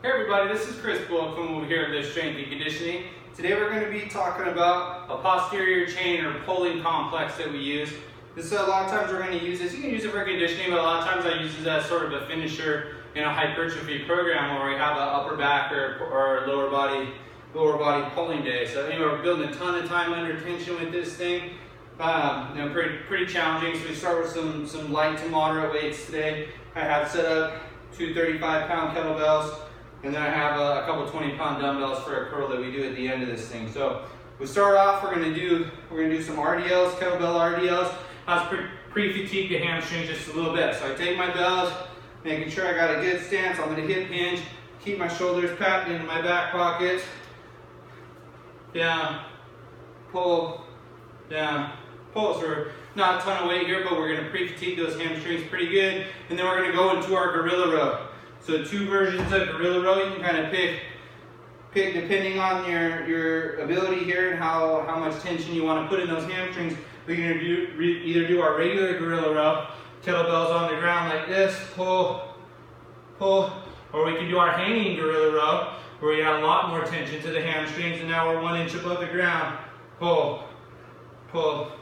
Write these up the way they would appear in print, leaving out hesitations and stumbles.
Hey everybody, this is Chris Bullock from over here at Lift Strength and Conditioning. Today we're going to be talking about a posterior chain or pulling complex that we use. This a lot of times we're going to use this. You can use it for conditioning, but a lot of times I use this as sort of a finisher in a hypertrophy program where we have an upper back or lower body pulling day. So anyway, we're building a ton of time under tension with this thing. Pretty challenging. So we start with some light to moderate weights today. I have set up two 35-pound kettlebells, and then I have a couple 20-pound dumbbells for a curl that we do at the end of this thing. So we start off. We're gonna do some RDLs, kettlebell RDLs. Let's pre-fatigue the hamstrings just a little bit. So I take my bells, making sure I got a good stance. I'm gonna hip hinge, keep my shoulders packed into my back pockets. Down, pull, down, pull. So we're not a ton of weight here, but we're gonna pre-fatigue those hamstrings pretty good. And then we're gonna go into our gorilla row. So two versions of gorilla row. You can kind of pick depending on your ability here and how much tension you want to put in those hamstrings. We're going to either do our regular gorilla row, kettlebells on the ground like this, pull, pull, or we can do our hanging gorilla row where we add a lot more tension to the hamstrings, and now we're 1 inch above the ground. Pull, pull,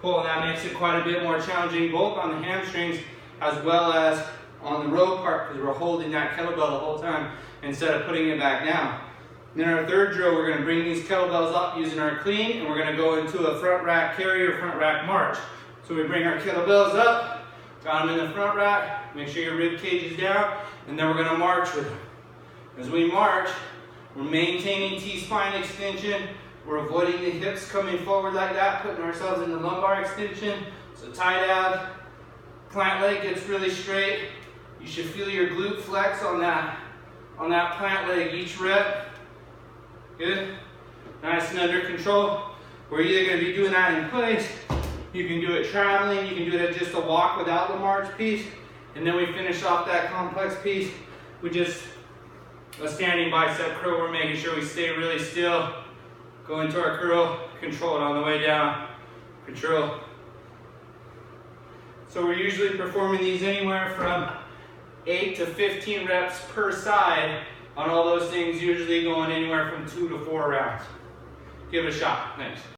pull, and that makes it quite a bit more challenging both on the hamstrings as well as on the row part, because we're holding that kettlebell the whole time instead of putting it back down. Then our third drill, we're going to bring these kettlebells up using our clean, and we're going to go into a front rack carry or front rack march. So we bring our kettlebells up, got them in the front rack, make sure your rib cage is down, and then we're going to march with them. As we march, we're maintaining T-spine extension, we're avoiding the hips coming forward like that, putting ourselves in the lumbar extension. So tight ab, plant leg gets really straight. You should feel your glute flex on that plant leg each rep. Good. Nice and under control. We're either going to be doing that in place, you can do it traveling, you can do it as just a walk without the march piece, and then we finish off that complex piece with just a standing bicep curl. We're making sure we stay really still, go into our curl, control it on the way down, control. So we're usually performing these anywhere from 8 to 15 reps per side on all those things, usually going anywhere from 2 to 4 rounds. Give it a shot. Thanks.